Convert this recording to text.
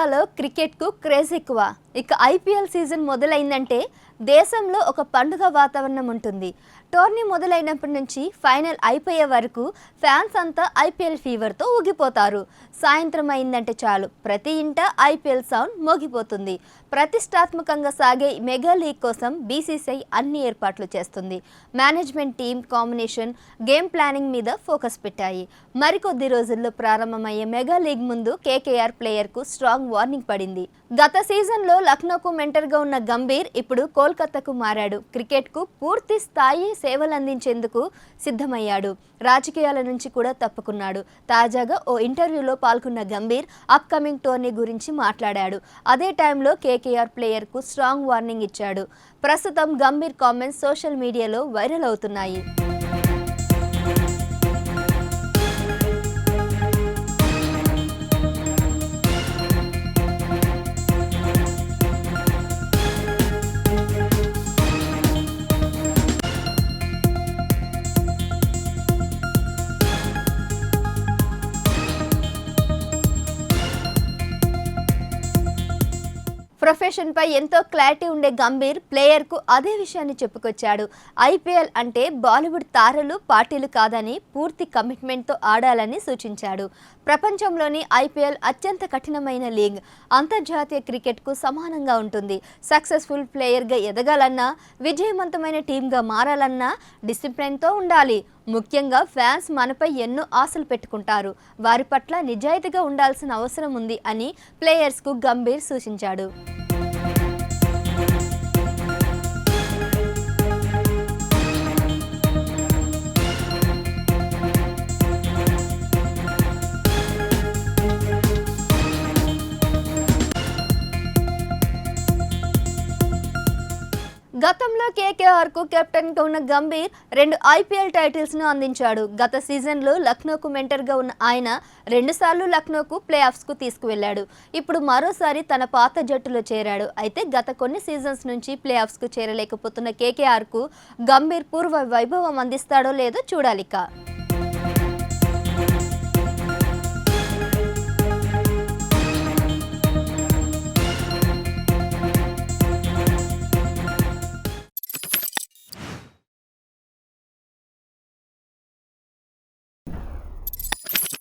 ఇండియాలో క్రికెట్కు క్రేజ్ ఎక్కువ. ఇక ఐపీఎల్ సీజన్ మొదలైందంటే దేశంలో ఒక పండుగ వాతావరణం ఉంటుంది. టోర్నీ మొదలైనప్పటి నుంచి ఫైనల్ అయిపోయే వరకు ఫ్యాన్స్ అంతా ఐపీఎల్ ఫీవర్తో ఊగిపోతారు. సాయంత్రం అయిందంటే చాలు ప్రతి ఇంట ఐపీఎల్ సౌండ్ మోగిపోతుంది. ప్రతిష్టాత్మకంగా సాగే మెగా లీగ్ కోసం బీసీసీఐ అన్ని ఏర్పాట్లు చేస్తుంది. Management team combination, game planning మీద ఫోకస్ పెట్టాయి. మరికొద్ది రోజుల్లో ప్రారంభమయ్యే మెగా లీగ్ ముందు కేకేఆర్ ప్లేయర్కు స్ట్రాంగ్ వార్నింగ్ పడింది. గత సీజన్లో లక్నోకు మెంటర్గా ఉన్న గంభీర్ ఇప్పుడు కోల్కతాకు మారాడు. క్రికెట్కు పూర్తి స్థాయి సేవలు అందించేందుకు సిద్ధమయ్యాడు. రాజకీయాల నుంచి కూడా తప్పుకున్నాడు. తాజాగా ఓ ఇంటర్వ్యూలో పాల్గొన్న గంభీర్ అప్కమింగ్ టోర్నీ గురించి మాట్లాడాడు. అదే టైంలో కేకేఆర్ ప్లేయర్కు స్ట్రాంగ్ వార్నింగ్ ఇచ్చాడు. ప్రస్తుతం గంభీర్ కామెంట్స్ సోషల్ మీడియాలో వైరల్ అవుతున్నాయి. ప్రొఫెషన్ పై ఎంతో క్లారిటీ ఉండే గంభీర్ ప్లేయర్కు అదే విషయాన్ని చెప్పుకొచ్చాడు. ఐపీఎల్ అంటే బాలీవుడ్ తారలు పార్టీలు కాదని పూర్తి కమిట్మెంట్తో ఆడాలని సూచించాడు. ప్రపంచంలోని ఐపీఎల్ అత్యంత కఠినమైన లీగ్. అంతర్జాతీయ క్రికెట్కు సమానంగా ఉంటుంది. సక్సెస్ఫుల్ ప్లేయర్గా ఎదగాలన్నా, విజయవంతమైన టీంగా మారాలన్నా డిసిప్లిన్తో ఉండాలి. ముఖ్యంగా ఫ్యాన్స్ మనపై ఎన్నో ఆశలు పెట్టుకుంటారు. వారి పట్ల నిజాయితీగా ఉండాల్సిన అవసరం ఉంది అని ప్లేయర్స్కు గంభీర్ సూచించాడు. గతంలో కేకేఆర్కు కెప్టెన్గా ఉన్న గంభీర్ 2 ఐపీఎల్ టైటిల్స్ను అందించాడు. గత సీజన్లో లక్నోకు మెంటర్గా ఉన్న ఆయన 2 సార్లు లక్నోకు ప్లే ఆఫ్స్కు తీసుకువెళ్లాడు. ఇప్పుడు మరోసారి తన పాత జట్టులో చేరాడు. అయితే గత కొన్ని సీజన్స్ నుంచి ప్లే ఆఫ్స్కు చేరలేకపోతున్న కేకేఆర్కు గంభీర్ పూర్వ వైభవం అందిస్తాడో లేదో చూడాలిక.